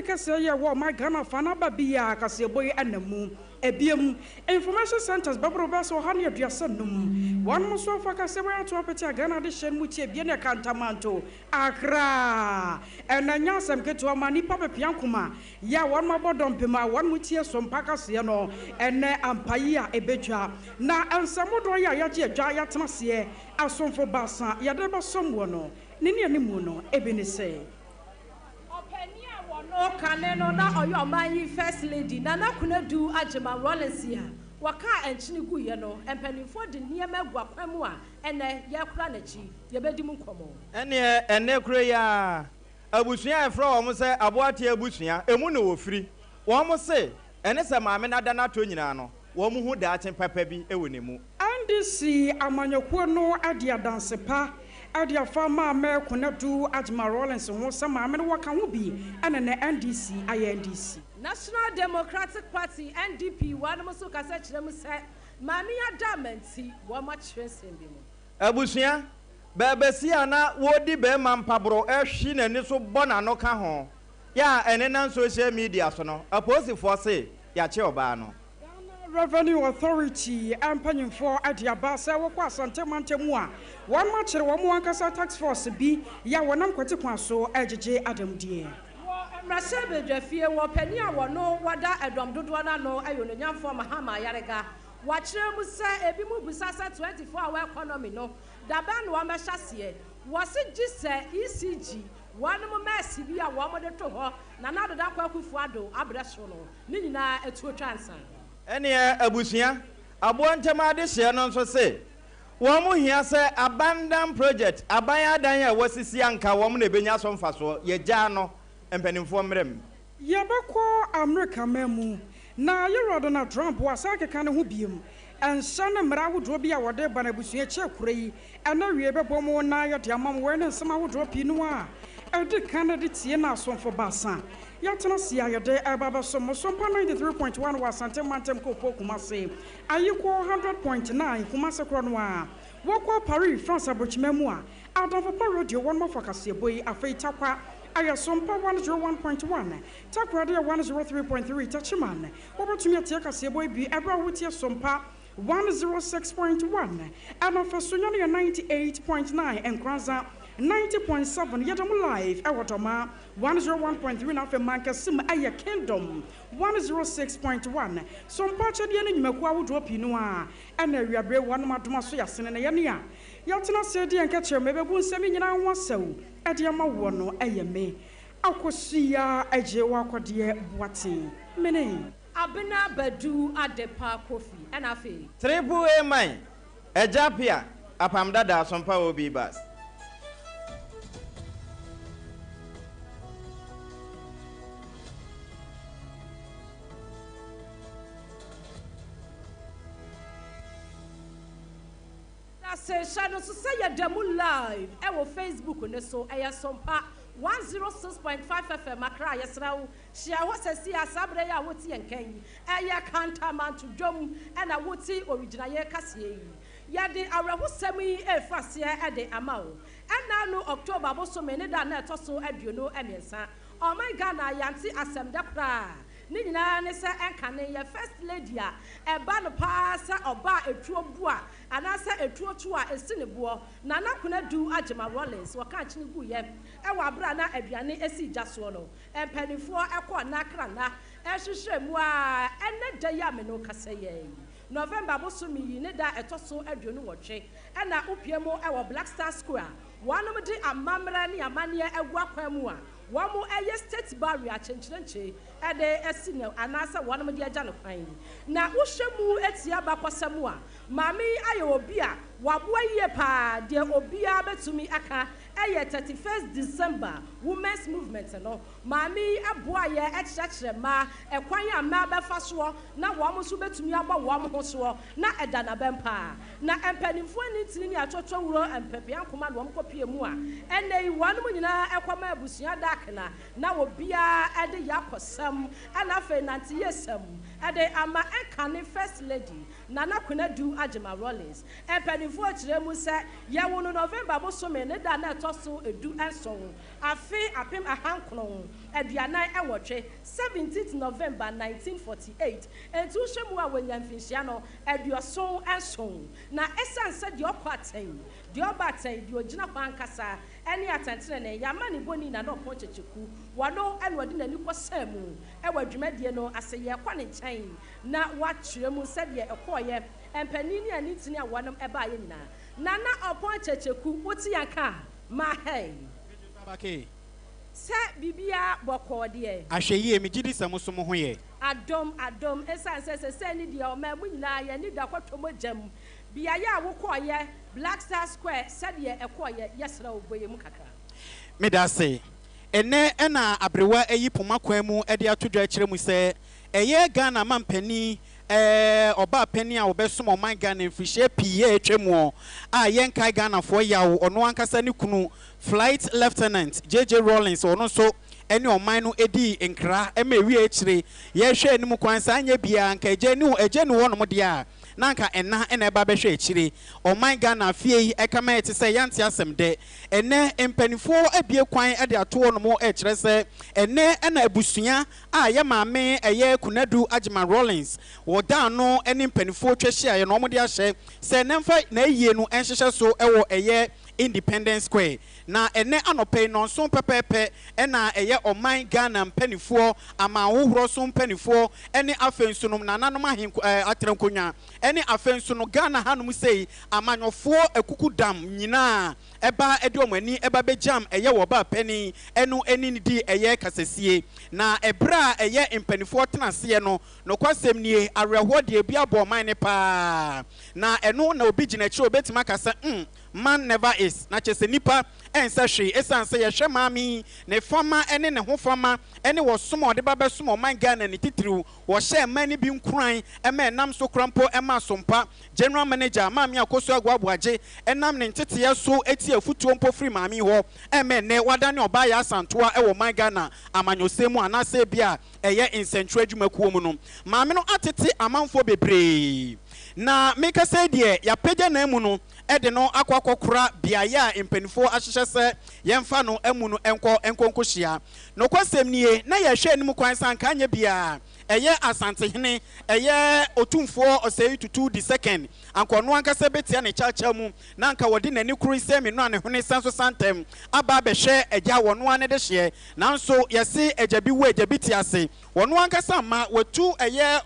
kase ye wo my Ghana fana ba bia kase boy anamu ebiem information centers babro ba so han yaduasa num one mo so fa kase boy ato apeti Ghana de hyen mu tie bia ne Kantamanto Accra enanya asem keto ma nipa bepiankoma ya one mo bodom pema one mu tie Sompa kase no ene ampayi a ebedwa na ensamodo ya ya je adwa ya tena se asomfo basa ya de ba somwo no nini animu no ebene se no kaneno na oyo manyi first lady nana kuna du agema rollins waka enchini guye no empanifo de niema guakwam a ene ye kura na chi ye bedi mu nkomo ene kura ya abusua efra wo se aboate abusua emu na wofiri wo mo se ene se maame na dana to nyina no wo mu hu daachen papa bi ewonemu andisi amanyokuo no ade adanse pa Adia Farmer American do Admiral Rollins and some Mamma Waka be and an NDC INDC. National Democratic Party NDP one muso cassette them say Mamia Damancy one much stressing them. Abusia Babesia na wodi be man pabro shin and so bona no ka ho. Ya and then social media so no. Oppose for say ya che obano. Revenue Authority and pension for Adiabasa wakwa Santamante mua. One match one kasa tax force B ya wanam kwete kwaso ejeje Adam die. Mrasebe jefie wo pani awo no wada edom dodo na no ayo no nyamfo mahama yarega. Wachire mu se ebi mu busasa 24 hour economy no. Daba no amehyasie. Wose gise ECG one mo mercy bi a wo mo de to ho na na doda kwa kufuado abreso no. Ni nyina etuo twansa. Ene abusia abontema de hye no nso se wo mo hia se abandon project abanya dan ya wasisi anka wo mo na benya so mfaso ye gya no empanimfo mrem yabako America memu na yerodo na Trump wasake kan ho biem enhyane mra wodro bi a wode ba na busua che kurai ana wie bebo mo na yode amam we ne nsema wodro pi no a edi Canada tie na asomfo basa yatena sia yode ababa somo Sompa 93.1 wa Santamante Kopo Kumase ayiko 100.9 Kumase kro no a wokwa Paris France abochimemu a adonfo radio one more focus boy afei takwa aya Sompa 101.1 takwa de 103.3 tachiman wobotumi atia kase boy bi ebra wotie Sompa 106.1 and of Sonyo 98.9 and Kranza 90.7 yedom live awotoma 101.3 na fe mankasim aya Kingdom 106.1 Sompa chede ne nyumaku awodo pinu a na wiabre wanu madoma so yasene ne yene a yatena sede enka kire mebebu nsemi nyina ho asaw ede ama wo no ayeme akosia aje wakode boaten mene abena badu adepa kofi and afi triple A man ejapia apamdada Sompa obi bas say shadow so say ya demo live e wo Facebook ne so e ya Sompa 106.5 FM Accra yesrawo hia ho sesi asabre ya woti yenkan e ya Kantamanto dwom e na woti original ye kase yi ya de awraho sami e frase e de amawo e na no October bo so me ne da na etoso aduono emiensa oh my Ghana yanti asem da kra ni nyina ne se enkane ye first lady a eba no pa sa oba etuo bua anasa etuo tu a esi ne bo na nakuna du agema Rollins waka chine gu ye e wa bra na aduane esi gyaso no empanifo ekọ na kra na ehwehwe mu a ene da ya me no kasa ye November bo so mi yi ne da etoso aduonu wotwe e na opie mu e wo Black Star Square wanum di amamra ne amane egwa kwa mu a wamu eye state barrier chenchirenche ede esine anasa wanum di agya no kwan na wohwemu etia bakosemu a mami aye obi a waboa yie pa de obi a betumi aka eye 31st December women's movement no mami aboa ye ekyekere ma ekwan a ma befa so na wamu so betumi aba wamu ho so na eda na bempa na empanimfo ni tini ni atwotwo wuro empapia nkoma na wamu kopie mu a enei wanum nyina ekwama abusua dakna na obi a ede yakosam ana fe nanti yesam ede ama enkane first lady nana kuna du agema Rollins empanimfo akire mu se ye wo no November bo so me ne da na toso edu enso afi apem ahankron aduanan ewotwe 17th November 1948 entu hwemu a wanyamfinhia no aduoson enso na esanse de okwaten de obaten de ogina kwankasa ene atentene ne yamani boni na no ponchecheku wano ene wodi nani kwasam ewadwumadie no aseye kwa ne nkyɛn na watwere mu sɛ de ekoye empanini ani tini a wanom eba ye nyina nana oponchecheku woti yanka ma hey babake se bibia bokode ahweye me gidi samuso mo hoye adom esanse se ni de o ma mu nyina ye ni da kwatomo jam bia ya wokoye Black Star Square said ye ekoye yesra oboye mu kakra me da se ene na abrewa eyi poma kwan mu e de atodwa kire mu se eye Ghana mampani oba pani a obesom o man Ghana mfihye pie etwemu a yenkai Ghana fo yawo ono ankasa ne kunu Flight Lieutenant JJ Rawlings ono so ene oman no edi nkra e ma wi akire ye hwe anim kwan sa anya bia nka eje ne wono mo de a nanka ena eba behwe akire oman Ghana fie yi ekama ete se yante asem de ene empanifo abie kwan de ato no mo e kire se ene na abusua a ye maame eye kunadu agima Rawlings woda no ene empanifo twehye aye no mo de ahye se nemfa na yie no enhyehyɛ so ewo eye Independence Square na ene anope no so pepepe ena eye oman Ghana mpanifo ama hohoro so mpanifo ene afensunum na nanom ahen atrenkonwa ene afensuno Ghana hanum sei amanyofo ekukudam nyina eba ede omani eba bejam eye wo ba pani enu eni di eye kasesie na ebra eye mpanifo tenase no nokwasem nie awerehwo de bia bo oman ne pa na enu na obi gina chi obetima kasa man never is na chese nipa ensa hwe esanse ye hwe maami ne fama ene ne ho fama ene wo somo de ba besomo man Ghana ne titiriu wo hye mani bi nkran ema nam so krampo ema Sompa general manager maami akoso agwaboaje enam ne ntete so eti afutuo mpo free maami ho ema ne wadane oba ya asantoa ewo man Ghana amanyosemu anase bia eye insentro adwumakuo mu no maami no atete amanfo bebre na meka say de ya pagya na emu no ede no akwakokura biaya empanifo ahyehye se yemfa no emu no enkonkohia no kwasem nie na ya hwe anim kwan san ka anya bia eye asantehene eye otumfo osei tutu the second ankono ankasa betia ne chacha mu na anka wode nani kuru semi no ane hone sanso santem aba behwe agya wono ane de hye nanso yesi agya bi wo agya biti ase wono ankasa ma watu eye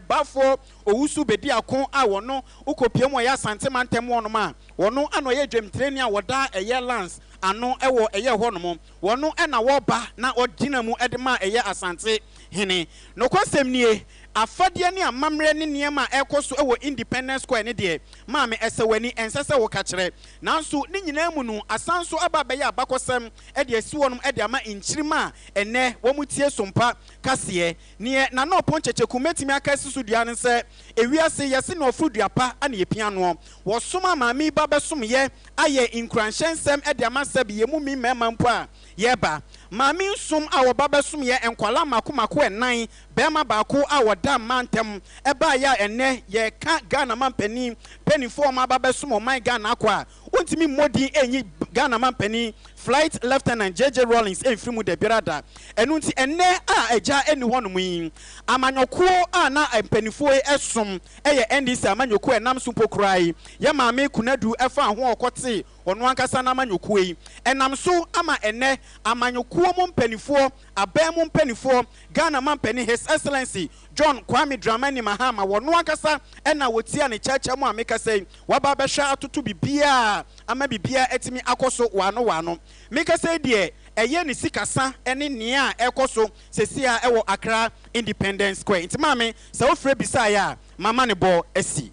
bafo owusu bedi akon a wono ukopiem ya santemantem wono ma wono ano ye dwemtreni a woda eye lance ano ewo eye hono wono na woba na odina mu edema eye asante hene no kwasem nie afade ne amamre ne niema ekoso ewo Independence Square ne de maame esewani ensese wo ka kire nanso ne nyina mu no asanso aba be ya abakosem e de asi wonum e de ama inchirima ene wo mutie Sompa kase ne na no ponchecheku metimi aka sisu dua ne se ewiase yese no ofuduapa ana ye piano wo soma maame ba besom ye aye inkranhyensem e de ama sabe ye mu mi mema mpo a yeba maame nsum a wo ba besom ye enkwala makomako enan bema baako a woda mantem eba ya ene ye ka Ghana mampani penifo ma ba besom oman Ghana akwa wontimi modi enyi Ghana mampani Flight Lieutenant JJ Rawlings enfrimu de birada enu nti ene a eja eni honom yi amanyokuo a na empanifo esom eye NDC amanyokuo enam sumpo krai ye maame kunadu efa ho okote ono ankasa na amanyokuo yi enam so ama ene amanyokuo mu mpanifo abemu mpanifo Ghana mampani His Excellency John Kwame Dramani Mahama wono ankasa ena wotia ne chacha mu ameka sei waba behwa atoto bibia ama bibia etimi akoso wano meka sei de eye ni sikasa ene nea ekoso sesia ewo Accra Independence Square nti mame se wo frɛ bisa ya mama ne bo asi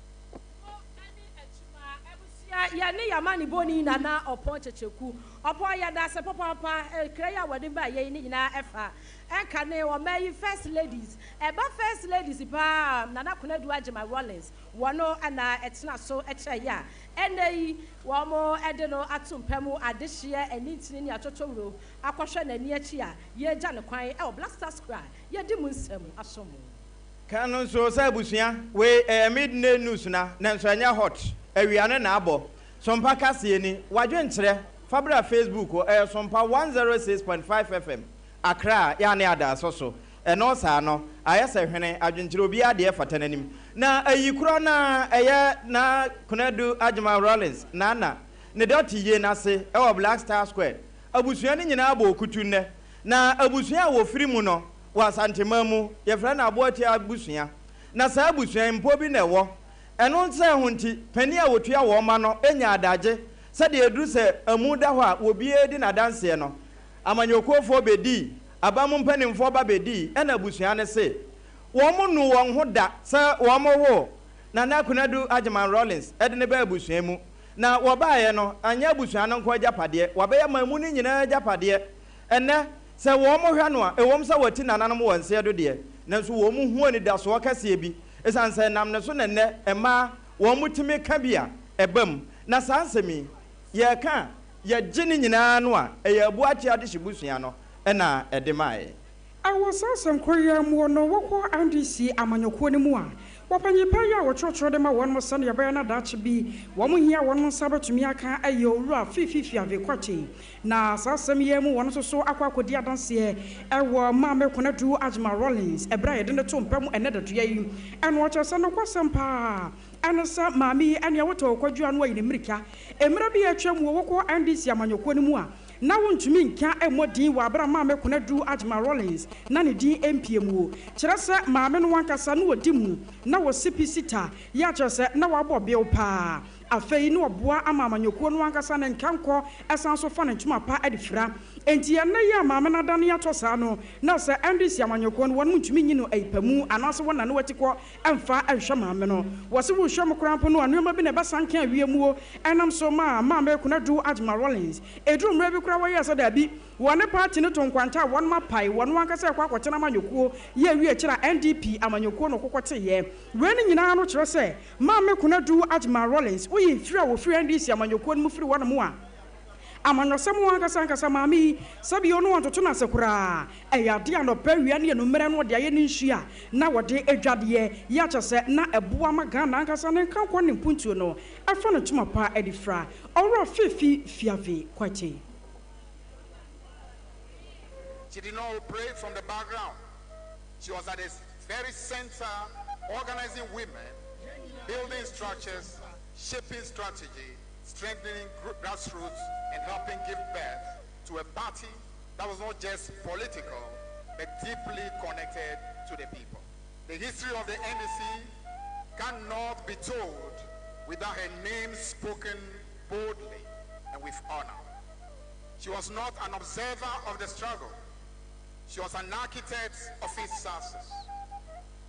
ya ne yamani boni nana oponchecheku opo ya da se papa kreya wode ba ye ni nyina efa enka ne o mai first ladies eba first ladies pa nana kunadu agima Rawlings wono ana etena so eche ya enei wo mo ede no atumpemu adehye enintini ni atotowro akwhwe nani achi a ye gya ne kwan e Black Star Square ye di mu nsam asomo kanu so sa busua we Midday news na nso anya hot awiane na abo Sompa kase ni wadwe nkyere Fabra Facebook or Sompa 106.5 FM. Accra, yani ada so. And also, no, I say, Hene, Argentino be a dear for tenenim. Na a Ukrona, na Kunedu Ajma Rollins, Nana, Nedoti Yenase, our Black Star Square. Abusiani in Abo Kutune. Na Abusia wo Frimuno was Antimamu, your friend Abuati Abusia. Na Sabusia in Pobine war. And on say hunti, Penia would tia womano, enya daje, said the Aduse, a muda will be a dinner danceno. Amanyoko for bedi. Abamum penning for babedi, and a busiane say. Woman no one who that, sir, one more. Nana Kunadu Ajman Rollins, Edinburgh Busiemu. Now, Wabayano, and Yabusiano qua Japade, Wabaya Mamuni in a Japade. And now, Sir Womo Hanua, a woman saw what in an animal and said, dear. Nansu woman who only does work as Sebi, as answer Namnason and ne, and ma, one to make cabia, a bum. Nas answer me. Ye can, ye ginning in anua, a yabuatia dishibusiano. Ena edemai. I was also queer more no walk and see Amanyoko anymore. Wapany paya or church rodema one more Sunday Bayana Dutch be one here one Sabbath to Miaka a year 50 of a quati. Na Sasamiamu one so aqua could dear dance here. I were Mamma Conadu Ajma Rollins, a bride in the tomb, another to you, and watch us on a Sompa. And a mammy and your water quadrant way in America. A Mirabi a chum walk and this Yamanyoko anymore. Now want to mean can't a more dean wabra mamma Conadu Ajma Rollins, Nani D. MPMO. Cherasa Mamma Wankasanu Dimu. Now was sippy sita, Yacha said, now about Bill Pa. A fay no bois a mamma, your corn wankasan and canco, as sounds so funny to my pa edifra. And Tiana Mamma Dania Tosano, now Sir Andis Yamanokon, one which mean a pemu, and also one and what and far and shamameno. Was a sham crampano, and remember been a bassan can be more, and I'm so mamma could not do Ajma Rollins. A drum rebel cry as a debby, one part in a ton quanta, one my pie, one wankasa quatanamanyoko, ye we NDP, Amanyoko, no coquette ye. Running in our note, say, Mamma could not do Ajma Rollins, we throw free and this Yamanoko move through one more. Amano someone Casanca Mami, Sabio no one to Tuna Sakura, a Yadiano Periani and Numerano Dianisha, now a day a jadie, Yacha said, not a Buama Gana Casan and Cancon in Puntuno, a friend of Tumapa Edifra, or a Fifi Fiavi, quite. She did not operate from the background. She was at the very center, organizing women, building structures, shaping strategy, strengthening grassroots, and helping give birth to a party that was not just political, but deeply connected to the people. The history of the NDC cannot be told without her name spoken boldly and with honor. She was not an observer of the struggle. She was an architect of its success.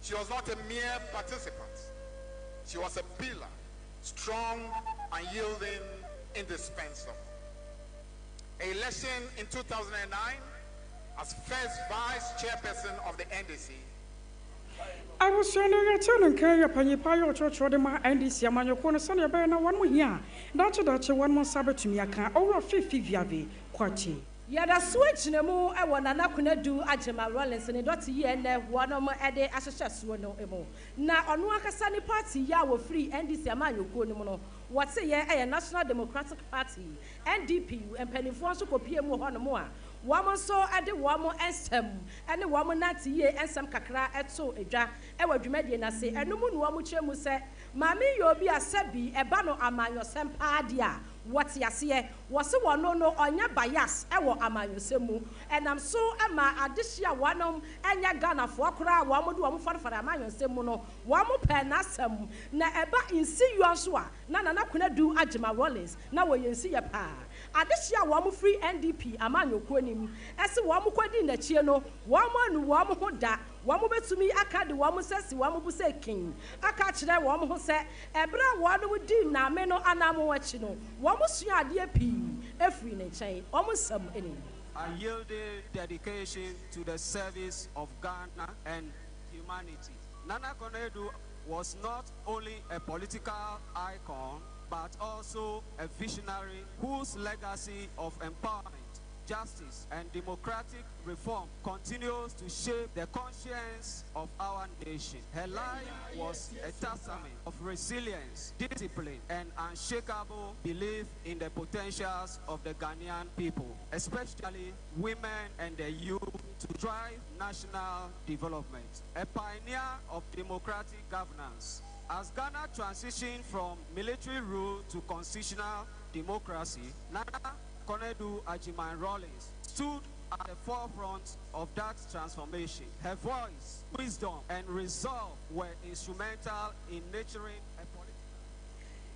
She was not a mere participant. She was a pillar, strong, unyielding, indispensable. An election in 2009 as first vice chairperson of the NDC. I was saying a turn and carry upon your pile church or the NDC among your corner Sunday Bayana one more year. That's one more Sabbath to me, I can't over 50 viavi, quati. Yada switch no mu e wona na kunadu Ajma Rollins ne dot ye na wono mo ede ahyehyɛso no emo na ɔno akasa ne party ya wo free NDC amanyoko no mu no wɔte ye e National Democratic Party NDP empanifo nso kopie mu hɔ no mo a wɔn nso ade wɔn ensem ene wɔn nati ye ensem kakra eto edwa e wadwumadie na se enum no wɔn kyerɛ mu sɛ maame ye obi asabi eba no amanyosem paade a what yasiye was one no onya bias ewo amanyosemu enam so ama adehia wanom enya Ghana fo kora wa mo do mo farfara amanyosemu no wa mo pe na asem na eba insi yuanso a na kunadu Ajma Rollins na wo yensi ye pa adehia wa mo free NDP amanyoko nim ese wa mo kwadi na chie no wa mo anu wa mo hoda wa mo betumi akade wa mo sesi wa mo bu se king aka kire wa mo ho se ebra wa no di na me no anamo wachi no wa mo sua ade pi efri ne chen wa mo sam eni. I yielded dedication to the service of Ghana and humanity. Nana Konadu was not only a political icon but also a visionary whose legacy of empowerment justice and democratic reform continues to shape the conscience of our nation. Her life was a testament of resilience, discipline, and unshakable belief in the potentials of the Ghanaian people, especially women and the youth, to drive national development. A pioneer of democratic governance. As Ghana transitioned from military rule to constitutional democracy, Nana Konedu Ajiman Rawlings stood at the forefront of that transformation. Her voice, wisdom, and resolve were instrumental in nurturing a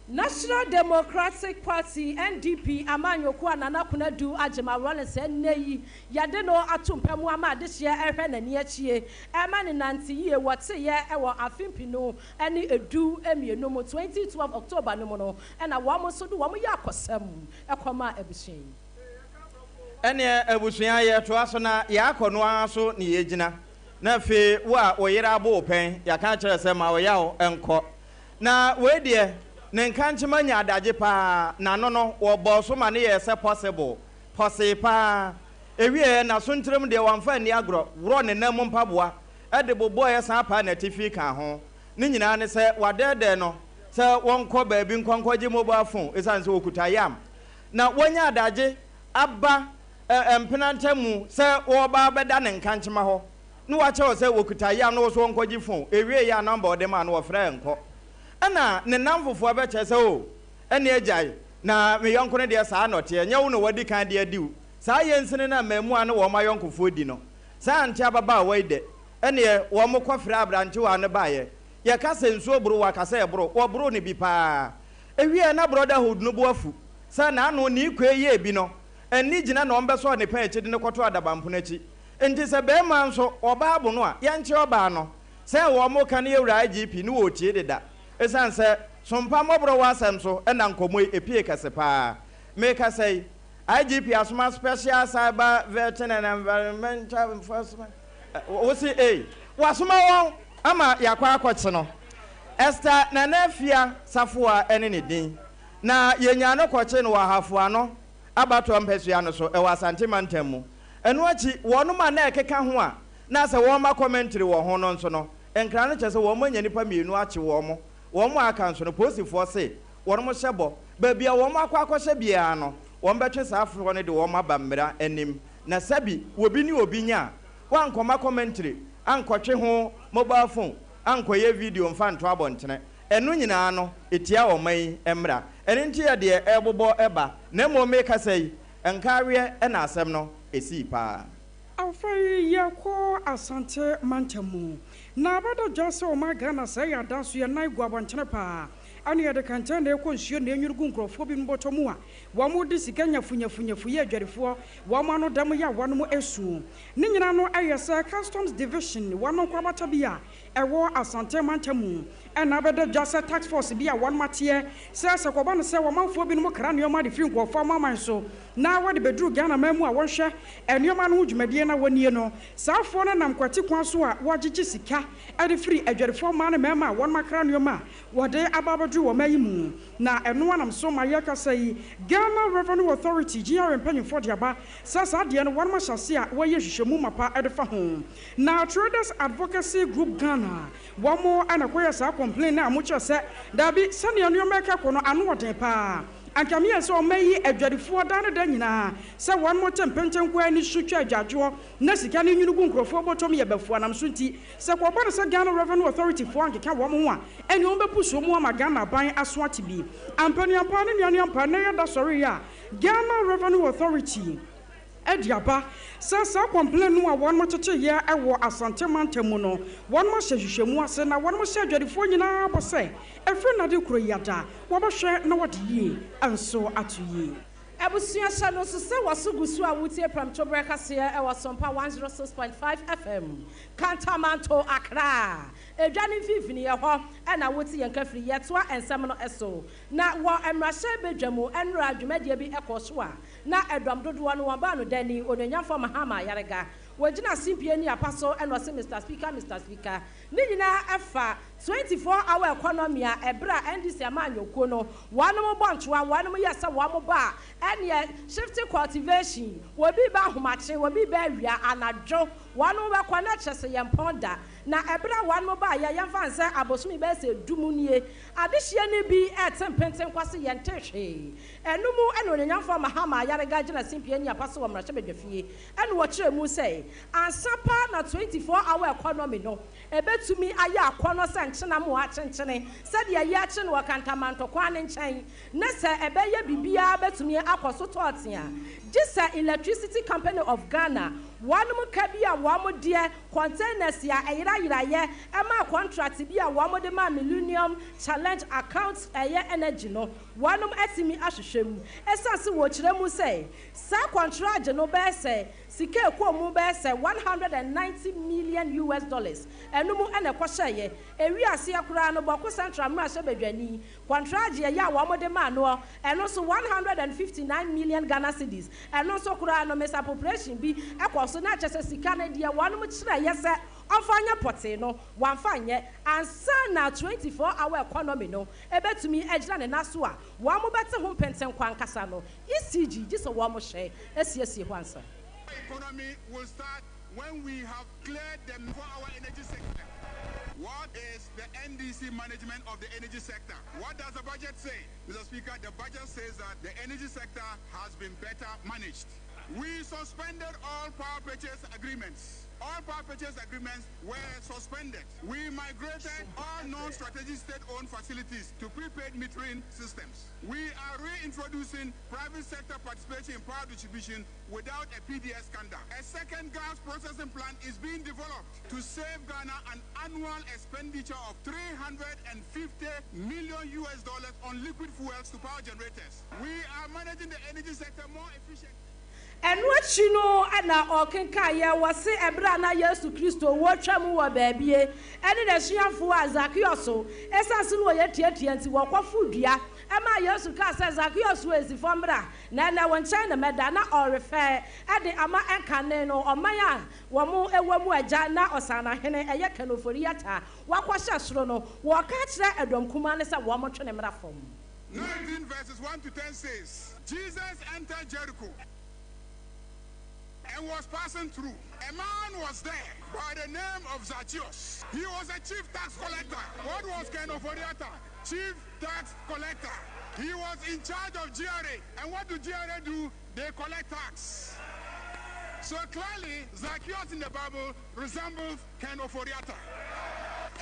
National Democratic Party NDP Amanyoku Nana Konedu Ajiman Rawlings Neyi Yadeno Atumpemu Ama this year Erhen and Yechie Eman in Nanti ye what say ye ewa Afimpino any edu emi no 2012 October no mono and a woman so do wamu yakosem ekoma ebushin. Ene ebusuan ye to aso na yakɔ no aso ne yegyina na fe wo a oyera abo pen yaka kyerɛ sɛ ma oyawo enko na we de ne nkanchima nya adagye pa na no wo bɔ so ma ne yɛ sɛ possible pa ewie na so ntrem de wamfa ni agro woro ne nam mpaboa ɛde bobɔ yɛ san pa na tifi ka ho ne nyina ne sɛ wadede no sɛ wonkɔ baabi nkɔnkɔgye mobile phone esan sɛ okuta yam na wonya adagye aba empenantamu sɛ wo ba bɛda ne nkanchima hɔ no wa kyɛw sɛ okuta yam no so wonkɔgye phone ewie ya number de ma no wɔfrɛ nkɔ ana ne namfofo abɛkyɛ sɛ o ɛne agyae na me yɔnko ne deɛ saa nɔte nyɛ wo no wadi kan de adiw saa yɛnsene na mamu a no wɔ ma yɔnkofo di no saa ante ababa a wɔide ɛne wɔ mo kɔfrɛ abrante wa ne baayɛ yɛ ka sɛ nsuo boro wa ka sɛ ɛboro wɔ boro ne bi paa ewie na brotherhood no bo afu sɛ na ano ne ikwe yɛ bi no ɛni gyina na ɔmbɛsɔ ne pɛn akyi de ne kɔto adabampo n'akyi enti sɛ bɛrima nso ɔbaa bo no a yɛnkyɛ ɔbaa no sɛ wɔ mo ka ne yɛwura IGP ne wɔ tie deda esan sɛ sompa mɔboro wa asɛm so ɛna nkɔmɔ epie kɛse paa meka sɛ IGP asoma special cyber vetting and environmental enforcement wosi wasoma wɔn ama yakɔ akɔkye no Esther Nanafia Safoa ɛne ne din na yenya no kɔkye no wɔ hafoa no abato mpɛsua no so ɛwɔ Kantamanto mu ɛno akyi wɔn ma na ɛkeka ho a na sɛ wɔn ma commentary wɔ ho no nso no enkra no kyɛ sɛ wɔn anya nipa mienu akye wɔn mo aka nso no posifoɔ se wɔn mo hyɛ bɔ baabi a wɔn akɔ akɔhyɛ biara no wɔn bɛtwe saa afoɔ no de wɔn aba mmera anim na sabi obi ni obi nya wankɔma commentary ankɔtwe ho mobile phone ankɔyɛ video mfa nto abɔntene ɛno nyinaa no etia wɔn yi mmra ɛne nti yɛ deɛ ɛbobɔ ɛba na mmom meka sɛ yi nkareɛ ɛna asɛm no esi paa afei yɛkɔ asante mantamu na abada jase o magana sɛ yɛ ada so yɛ nan gu abɔntene paa ane yɛde kantan na ɛkɔ nsuo na ɛnwuru gu nkurɔfoɔ bi mbɔtɔ mu a wɔn de sika nyafunyafunyafu yɛ adwarifoɔ wɔn ano dam yɛ wɔn esu ne nyina no ɛyɛ sɛ customs division wɔn nkɔ abata bi a ɛwɔ asante mantamu ɛna abɛda jase tax force bi a wɔn mateɛ sɛ kɔba no sɛ wɔmanfoɔ bi no kra nneɛma de firi nkurɔfoɔ amaman so na wɔde bɛduru Ghana man mu a wɔhwɛ nneɛma no ho dwumadie na wɔnie no saafoɔ no nam kwate kwan so a wɔgyegye sika ɛde firi adwarifoɔ ma no mɛma a wɔn makra nneɛma a wɔde ababɛduru wɔ mayi mu na ɛno anam so ma yɛ kasa yi Ghana Revenue Authority GR mpanyinfoɔ de aba saa deɛ no wɔn mahyɛse a wɔyɛ hwehwɛmu mapa ɛde fa ho na Traders Advocacy Group Ghana wɔn ana kɔyɛ saa complain na amokyɛ sɛ dabi sɛnea nneɛma ɛka kɔ no ano wɔden paa ankamiya sɛ ɔmayi adwadifoɔ da no da nyinaa sɛ wɔn mo tempenten kwa ni sutwa adwadwo na sika ne nwunu gu nkurɔfoɔ bɔtɔm yɛ bɛfoɔ nam so nti sɛ kɔba no sɛ Ghana Revenue Authority foɔ ankeka wɔn ho a ɛne wɔn bɛpu so mu ama Ghana ban aso ate bi ampaniampa ne nuaneampa na yɛ da sɔre a Ghana Revenue Authority Ediaba sasa complain no a wɔn mo tete yɛ ɛwɔ asante mantamu no wɔn mo hyɛ hwehwɛmu ase na wɔn mo hyɛ adwadifoɔ nyinaa bɔ sɛ ɛfiri na de kuro yada wɔbɛhwɛ na wɔde yie anso ato yie Ebusua hyɛ no so sɛ wɔso gu so a wotie pramtwo brɛ kaseɛ ɛwɔ Sompa 106.5 FM Kantamanto Accra edwane mfimfini yɛ hɔ ɛna wotie yɛn kafiri yɛtoa ensɛm no ɛso na wɔ mmarahyɛ bedwamu ɛnura adwumadie bi ɛkɔ so a na ɛdɔm dodoɔ no wɔn ba no dani ononyamfo mahama yarega wajina simpie ni apaso and was Mr. Speaker ni nyina efa 24-hour economy a ebra ndc amanyo kono one mo bonchwa one mo yesa one mo ba and shifting cultivation will be ba homache will be ba wia anadwo one mo ba kwana chese yemponda na ebra one mo ba ya yemfa nse abosumi be se dumunie adehye ni bi etempenten kwase yentehwe enumu enonyamfo mahama yarega gina simpie ni apaso wo mrache bedwafie ene wo kire mu say ansapa na 24-hour economy no ebetumi aya akono se nchena mo achenchene said ya yache no Kantamanto kwane nchen na se ebeye bibia betumi akoso totia gisa Electricity Company of Ghana one mo kabia wamo die containers ya ayira ema contract bia wamo de ma Millennium Challenge account energy no one mo esimi ahwehwem esase wo kire mu say sa contract no be say sike ko mu be say $190 million enumu ene kwahye ewi ase akura no boko central mu ahye badwani contract ye ya wamo de ma no eno so 159 million Ghana cedis eno so kura no misappropriation bi ekoso na chese sika na dia one mu kire yese ofanya pote no wanfanye ansa na 24-hour economy no ebetumi ejira ne naso a wa mo bete ho penten kwankasa no ECG jiso wa mo hye esiesie ho ansa. Economy will start when we have cleared the 4-hour energy sector. What is the NDC management of the energy sector? What does the budget say? Mr. Speaker, the budget says that the energy sector has been better managed. We suspended all power purchase agreements. All power purchase agreements were suspended. We migrated all non-strategic state-owned facilities to prepaid metering systems. We are reintroducing private sector participation in power distribution without a PDS scandal. A second gas processing plant is being developed to save Ghana an annual expenditure of $350 million on liquid fuels to power generators. We are managing the energy sector more efficiently. And what you know, and now Okenkaya was say Ebrana Yesu Christo, watch mu wa baby, and in a shian for Zakioso, Essasun way TNT, walk of food, ya, and my Yesu Casa Zakioso is the formula. Nana one China Medana or refer at the Ama and Caneno or Maya, Wamu Ewamu Jana or Sana Hene, a Yakano for Yata, Wakwashasrono, Wakach that a dom Kumanis a Wamotan and Rafom. 19 verses 1 to 10 says, Jesus entered Jericho and was passing through. A man was there by the name of Zacchaeus. He was a chief tax collector. What was Kenoforiata? Chief tax collector. He was in charge of GRA. And what do GRA do? They collect tax. So clearly, Zacchaeus in the Bible resembles Kenoforiata.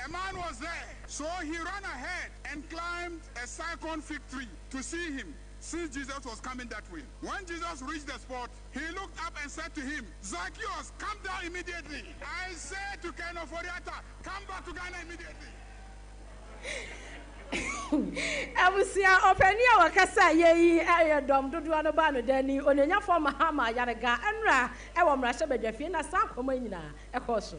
A man was there. So he ran ahead and climbed a cyclone fig tree to see him, since Jesus was coming that way. When Jesus reached the spot, he looked up and said to him, Zacchaeus, come down immediately. I said to Kenoforiata, come back to Ghana immediately. Abusia openia wakasa ye ayedom dodo anobano dani onenya form hama yarega enra e wo mrahye badwafie na sankoma nyina ekoso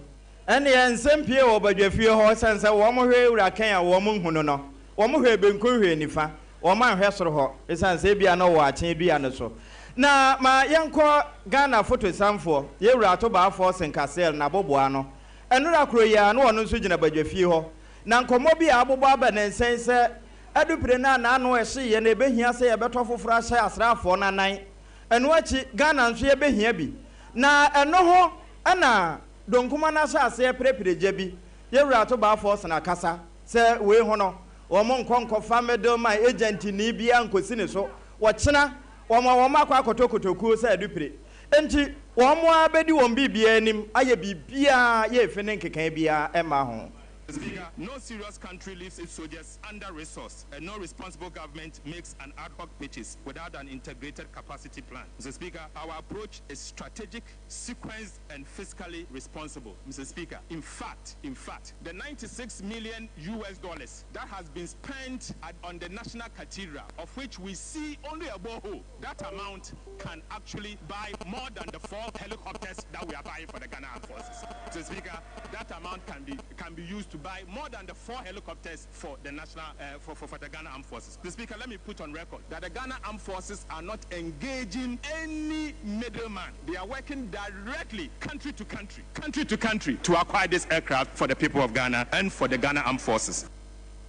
ene ensempie wo badwafie ho sense wo mo hwe ura kan a wo mo hunu no wo mo hwe benko hwe nifa wo man hwe soro ho esanse bia no wo achen bia no so na ma yenko Ghana photo samfo ye ura to ba afo senkasel na boboa no enura kro ya no ono nso gina badwafie ho na nkomo bi abobo aba na nsense adupre na ano ehye ye na ebehia se ye beto foforo ahye asrafo na nan eno achi Ghana nso ye behia bi na eno ho ana donkuma na sha ase prepreje bi ye wura to ba force na kasa se we ho no wo mo nkonko famedel my agent ni bia nkosi ne so wo chena wo ma akwa kotokotoku se adupre enti wo mo abedi wo bibia anim aye bibia ye fe ne nkekan bia ema ho. Speaker, no serious country leaves its soldiers under-resourced, and no responsible government makes an ad hoc pitches without an integrated capacity plan. Mr. Speaker, our approach is strategic, sequenced, and fiscally responsible. Mr. Speaker, in fact, the $96 million that has been spent on the National Cathedral, of which we see only a borehole, that amount can actually buy more than the 4 helicopters that we are buying for the Ghana Armed Forces. Mr. Speaker, that amount can can be used to buy more than the 4 helicopters for the national for the Ghana Armed Forces. Mr. Speaker, let me put on record that the Ghana Armed Forces are not engaging any middleman. They are working directly, country to country, to acquire this aircraft for the people of Ghana and for the Ghana Armed Forces.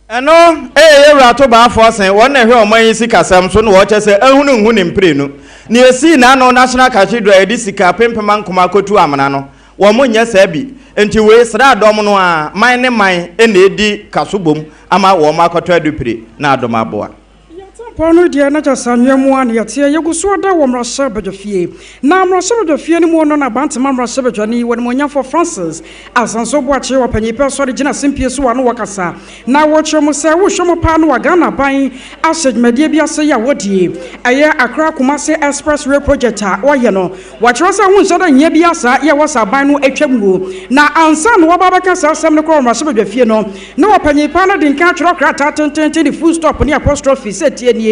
And no, rato ba force one na hwe oman yisi kasam so no wo chese ehunu hu ne mpre no ne esi na no national cathedral edi sika pempema nkoma kotu amana no wo mo nya sabi enti we sra adom no a man ne man e na edi kasobom ama wo ma koto adupre na adom aboa Pano dia na jasa nwemu an yatie yeguso da wo mrasha bedofie na mrasha bedofie ni mu no na bantama mrasha bedwani woni monya for Francis asanso boache wo panyipe so de gina simpie so wano wakasa na wo chemo se wo hwemo pa no Ghana ban asegmedie bi ase ya wodie eye Accra Kumasi Expressway project a woye no wo kire se hu nso da nya bi asa ye wasa ban no atwam na ansa no wo baba kasa asem ne ko mrasha bedofie no na wo panyipe no de nka kire krata tentente di full stop ni apostrophe setie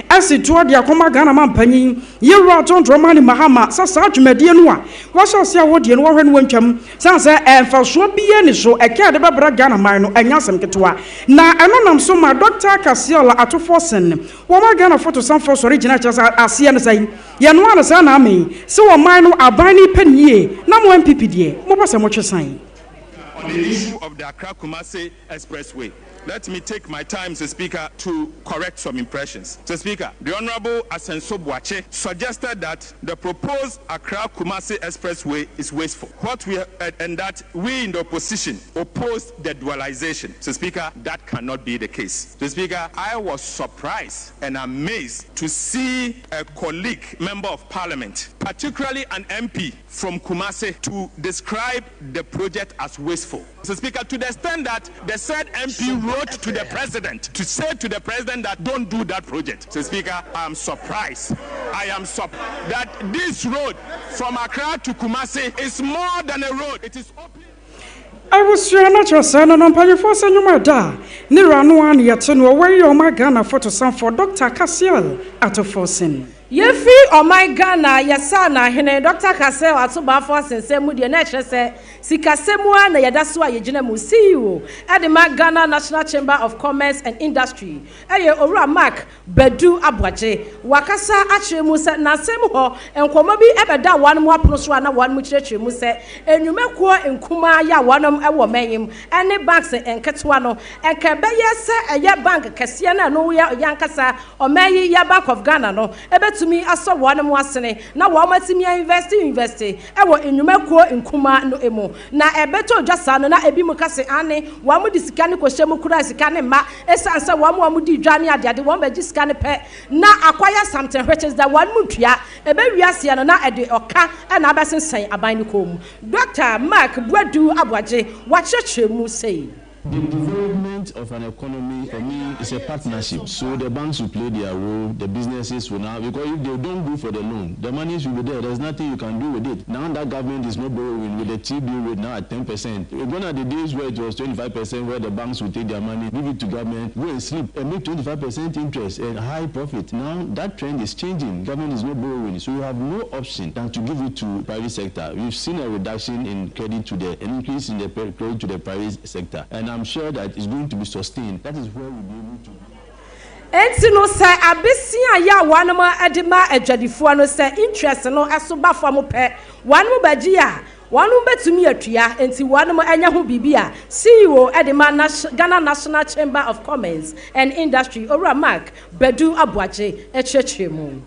asi tuo dia koma Ghana mampanyin yewra tontroma ni mahama sasa adwumade no a wasose awodie no wohwe no wantwam sanse emfaso biye ni so eke de bebra Ghana man no anyasem ketwa na enonam so ma Dr. Kasiola Atofosen wo ma Ghana photo sanfo so original chasa asie no sai ye no ana sa na ame se wo man no aban ni panie na mo MPP die mo bose mo twesan on the issue of the Accra Kumasi Expressway. Let me take my time, Mr. Speaker, to correct some impressions. Mr. Speaker, the Honorable Asenso Boache suggested that the proposed Accra Kumasi Expressway is wasteful. And that we in the opposition opposed the dualization. Mr. Speaker, that cannot be the case. Mr. Speaker, I was surprised and amazed to see a colleague, member of parliament, particularly an MP from Kumasi, to describe the project as wasteful. Mr. Speaker, to the extent that the said MP wrote to the president to say to the president that don't do that project. Mr. Speaker, I am surprised that this road from Accra to Kumasi is more than a road. It is open. I was sure not your son and umpire for Senor Da. Near no one yet to know where your my Ghana photo son for Dr. Kassiel Atofosen. Yefi o my Ghana yasana hene Dr. Kassiel Atoba sense mu de na kyerese sikasemu na yadaso a yegina mu CEO at the Ghana National Chamber of Commerce and Industry. Eye Owura Mark Bedu Abwaje wakasa akyere mu se na sem ho enkomo bi ebeda wan mu apono so na wan mu kyerɛkyerɛ mu se enwumekuo enkuma ya wanom ewo manyim ene banks enketwa no ekebeye se eye bank kɛseɛ na no ya yankasa omayi ya Bank of Ghana no ebetumi aso wanom asene na wo matimi invest ewo enwumekuo enkuma no emu na ebeto dwasa no na ebi mu kase ane wo mu disika ne kohye mu kura sika ne ma esanse wo mu di dwane ade wo ba disika ne pe na akwaya something which is that one mutua ebe wiase no na ede oka na abesensan aban ne kom Dr. Mark Bedu Abwaje wakyekye mu sei. The development of an economy, for me, is a partnership. So the banks will play their role, the businesses will now, because if they don't go for the loan, the money will be there. There's nothing you can do with it. Now that government is not borrowing with the TB rate now at 10%. We're going at the days where it was 25%, where the banks will take their money, give it to government, go and sleep, and make 25% interest and high profit. Now that trend is changing. Government is not borrowing, so you have no option than to give it to private sector. We've seen a reduction in credit to an increase in the credit to the private sector. And I'm sure that it's going to be sustained. That is where we'll be able to. Enti no say abesia ya wanoma edema adwadifo no say interest no asoba fam pe wanu baji a wanu betumi atua enti wanoma anya ho bibia CEO edema Ghana National Chamber of Commerce and Industry Owura Mark Bedu Abwaje ekyekye mu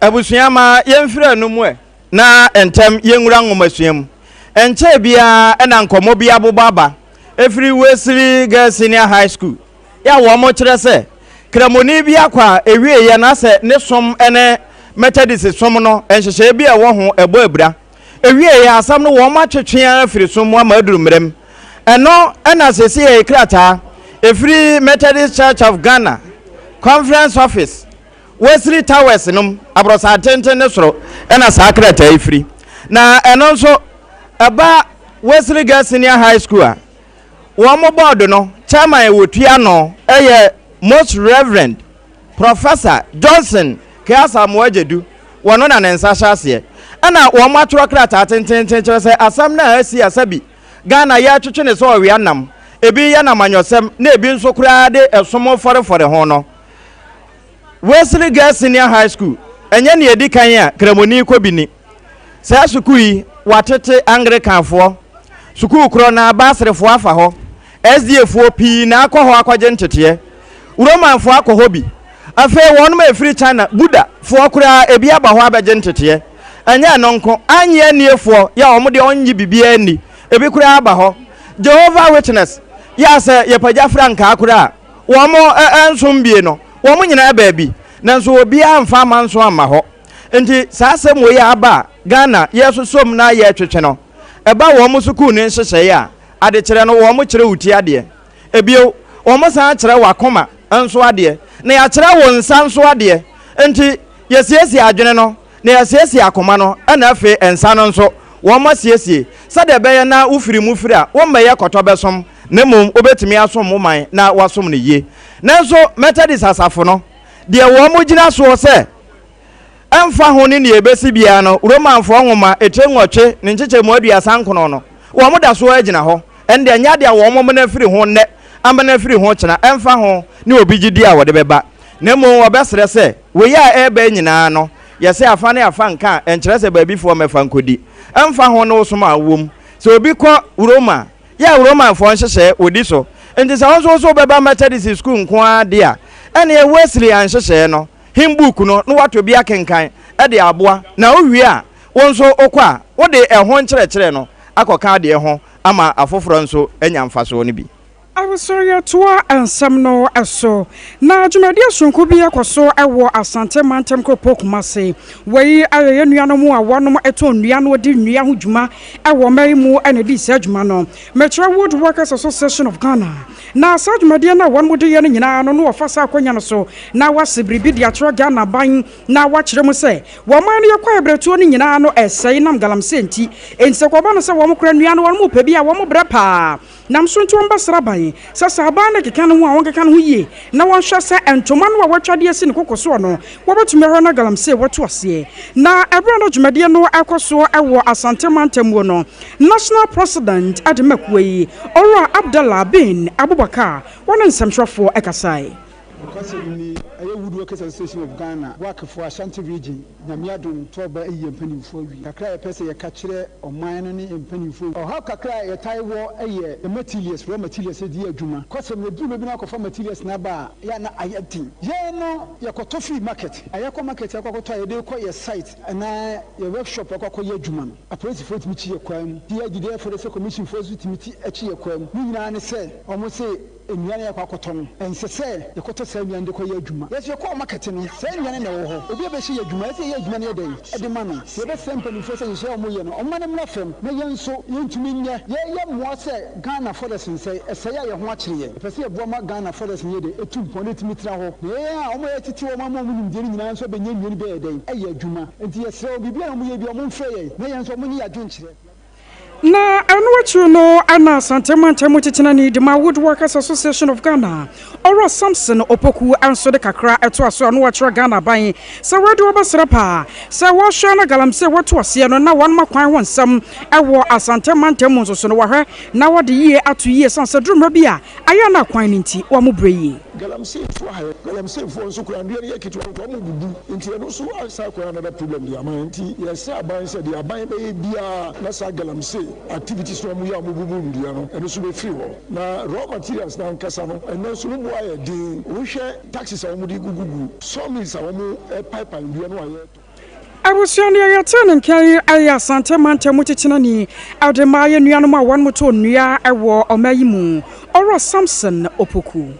abusuama yemfira no mu na entem yenwura ngomasuam enche bia na nkomo bia bobaba every Wesley Girls Senior High School ya wo mo kire se kremoni bi akwa ewie ye na se ne som ene Methodist som no enhyehyɛ bi a wo ho ebo abra ewie ye asam no wo ma twetwe afiri som ma aduru mrem eno ena sesi ye krata every Methodist Church of Ghana Conference Office Wesley Towers num abrosa tenten ne soro ena sa krata ifiri na eno nso aba Wesley Girls Senior High School a Wamo board no chairman wotua no Most Reverend Professor Johnson Kiasa Mwajedu wono na nensa hyase ana wo matro krata tenten kyerɛ sɛ asam na asi asabi Ghana ya twetwe ne so we anam ebi ya nam anyosem na ebi nso kura de esomo fore ho no Wesley Girls Senior High School enye ne edi kan a kremoni ko bi ni sa sukuu yi watete Anglican fo sukuu kro na basrefo afa ho SDF fo pi na akọ ho akwaje ntete Roman fo akọ ho bi afa won ma efiri China Buddha fo kura ebi aba ho abaje ntete enye no nko anye niefo ya omode onyi bibia ni ebi kura aba ho Jehovah Witness ya se ye pagya franka akura wo mo ensum bie no wo mo nyina baabi nanso obi amfa manso ama ho enti saasem wo ya aba Ghana yeso som na ye twetwe no eba wo mo sukuu ne nhyehyɛ ya ade kyerɛ no wo mo kyerɛ wuti ade ebio wo mo san kyerɛ wakoma enso ade na ya kyerɛ wo nsa nso ade enti yesiesi adwene no na yesiesi akoma no na afi ensa no nso wo mo siesie sade be na ufiri mu firi a wo mɛyɛ kɔtɔbɛsom na mum obetimi asom mo man na wasom ne ye nanso Methodist asafo no de wo mo gina so se emfa ho ne ne ebesi bia no Roman fo nwoma etwenwotwe ne ncheche mu aduasa nkono no wo mo da so agina ho ende anya de wo mo na firi ho ne amba na firi ho kyena emfa ho ne obi gidi a wode beba na mum obesere se we ya ebe nyina no yese afa ne afa nka enkyere se baabi fo mefa nkodi emfa ho ne wo a wom se obi kɔ Roma ya Roman fo nhyehyɛ odi so enti sa won so beba Methodist school nko a de a ene e Wesley anhyehyɛ no him book no no wato bi akenkan e de aboa na owie a won so okɔ a wo de ɛho nkyerɛkyerɛ no akɔka de ɛho ama afoforo nso anya mfaso no bi I was sorry to and some no so. Now, Jumadia Sunko be a coso, I wore a Santa Mantem Pokmase. Way I Yanuamo, one more at on Yano di Niahujuma, I will marry more and a disagmano. Metro Woodworkers Association of Ghana. Now, Serge Madiana, one would do no Fasa Quanyano so. Now, what's the Bribidia Ghana buying? Now, watch them say. One man your quiet Breton Yanano as saying I'm Galam Senti, and Sakobana Wamokraniano, one more pebia, one more brapa. Nam soon to Ambasrabai. Sasa abana kekana hu awon kekana hu ye na won hwɛ sɛ entoma no a watwade ase ne kokoso no wobetumi hɔ na galamse wato ase na ebra no dwumade no akoso ɛwɔ Asante Mantam no national president Ademakuyi Ora Abdallah bin Abubakar wɔn nsɛmhwɛfo ɛkasai because ni aye Woodworkers Association of Ghana work for Ashanti region nyamiadum toba eye mpanimfo wi kakra ye pese ye ka kire oman no ne mpanimfo o ha kakra ye taiwo eye materials raw materials di adwuma because me du bi na akɔfa materials na ba ya na ayati ye no ye kɔtɔ free market aye kɔ market ye kɔtɔ ye de kɔ ye site na ye workshop kɔ ye adwuma no apolice for timi chi ye kwam di agide for the commission for timi ti achi ye kwam ni nyina ne sɛ ɔmo sɛ enuane ye kɔtɔ no ensese ye kɔtɔ sɛ enuane de kɔ ye adwuma yes ye kɔ market no sɛ enuane na wo ho obi be hye ye adwuma sɛ ye adwuma ne ye den e ma no ye be sempani fo sɛ ye hye ɔmo ye no ɔmo ne mna fam na ye nso ye ntumi nyɛ ye mmoa sɛ Ghana forest nsɛ ɛsɛ ya ye ho akyere ye pɛ sɛ ye boa ma Ghana forest ye de etu mpɔ ne timi tra ho na ye a ɔmo ye titi ɔmo ma ɔmo nim de nyina nso be nye nnuane be ye den ɛyɛ adwuma enti ye sɛ obi bia ɔmo ye bi ɔmo mfrɛ ye na ye nso ɔmo nye adwen kyerɛ na anwachu no ana Santa Mantem titina ni de Woodworkers Association of Ghana Ora Samson Opoku anso de kakra eto aso anwachu Ghana ban se wede obasra pa se wo hwa na galamse woto ase no na won makwan won sam ewo Asante Mantem nso so no wahwe na wode yie ato yie sanse drumra bia aya na kwan nti wo mo breyi galamse fo nso kura ndie ye kitu ko mo bubu nti no so asa kura na problem dia man nti yes aban se dia aban be bia na sa galamse activities no mu ya mu bubu ndia no eno so be free wo na raw materials na nkasa no eno so mu aye din wo hwe taxes a wo di gugugu so means a wo mu pipe ndia no aye Abusiani ya tene nkai aya Asante Mantem titina ni ademaye nuanom a won moto nua ewo omayimu Ora Samson Opoku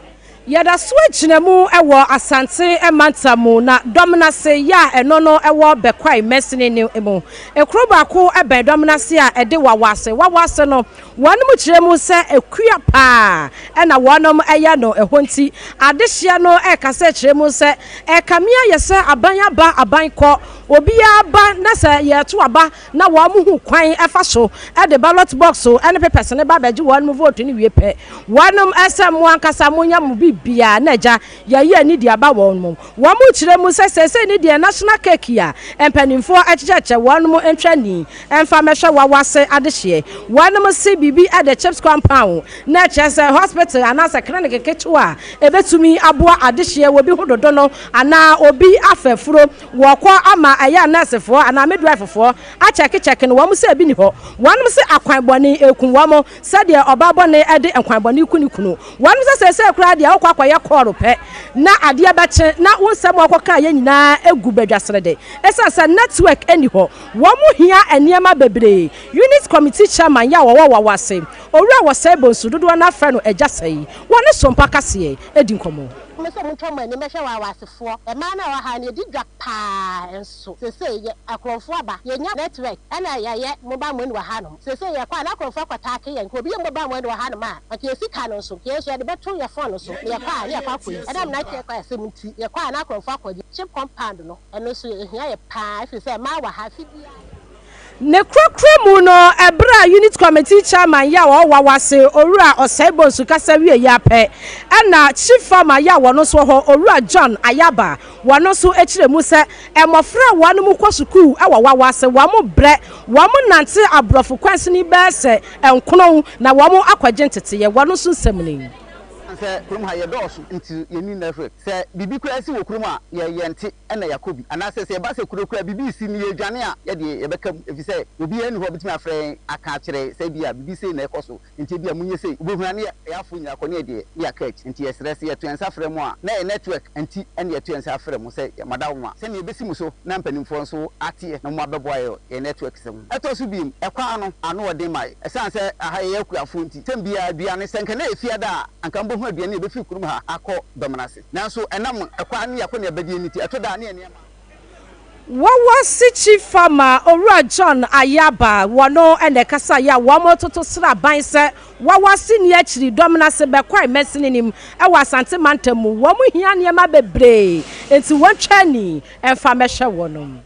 Yada switch na mu ewo Asante Mantam na dominase ya eno no ewo bekwai mesini ni emu ekro baako ebe dominase a ede wawase no wanum kire mu se ekua pa na wanum eya no ehonti adehia no ekase kire mu se ekamia yese aban aba aban kɔ obi aba na se ye to aba na wo mu hu kwan efa so e de ballot box so ene papers ne ba beji wo no vote ni wie pe wonom asem mo ankasa mo nya mo bibia na ja ye ni dia ba wo mo wo mu kire mu se ni dia national cake ya empanimfo achecheche wonom entwani emfa mehwe wawase adehye wonom se bibi at the chips compound na chese hospital anasa clinic ketewa ebetumi aboa adehye wo bi hododo no ana obi afefuro wo kwa ama aya nurse fo ana midwife fo a check no wo mu se bi ni ho wonom se akwan bone ekun wo mo se de oba bone e de akwan bone kunikunu wonom se kura de akwa kwaye koro pe na ade abache na wonsam akoka ye nyina egu badwasere de esa network eni ho wo mu hia eniema bebre unit committee chairman ya wo wase owura wo se bonsu dodo na fra no ajasai wone sompa kase edi nkomo so muntwa mani mehwe wa wasefo e ma na wa ha ne didwa pa enso sese ye akrofo aba ye nya network ana ye mobile money wa ha no sese ye kwa na akrofo kwata ke ye nko bi ye mobile money wa ha no ma ake sika no so ke so ye de beto ye phone so ye kwa ye kwa koyi adam na ke kwa asemti ye kwa na akrofo akodi chip compound no eno so ye hia ye pa fi se ma wa ha fibia ne krokro mu no ebra unit committee chairman ya wo wawase owura osebonsu kasa wie ya pe na chief farmer ya wo no so ho owura John Ayaba wo no so ekire mu se emofra wo no mu kwasukuu e wo wawase wo mo bre wo mo nante abrofo kwanse ni be se enkono na wo mo akwaje ntete ye wo no so nsem se kurum ha ye dosu nti yeni na hwe se bibi kura si wo kurum a ye yente na yakobi anase se ba se kura bibi si ni ye dwane a ye de ye bekam efise obi eni ho bitimi afre aka kire se bia bibi se na ekoso nti bia munye se obohuna ne ya afu nya akone de ya catch nti ye sere se ye tuensa afre mu a na ye network nti ene ye tuensa afre mu se madawma se ne besi mu so na mpanimfo nso ate na mu abeboa ye network se mu etosu bim ekwa no ano ode mai esan se aha ye akuafo nti tem bia bia ne senka na efia da anka mbo aduane e be fi kurum ha akọ dominance nanso enam ekwa ne yakọ ne abadi eniti etoda ne ene wawasi chief farmer owura John Ayaba wono ene kasa ya womo toto sra ban se wawasi ne akiri dominance be kwai mesininim e wasante mantamu womo hia ne ma bebre enti wontwani emfa mehwe wonom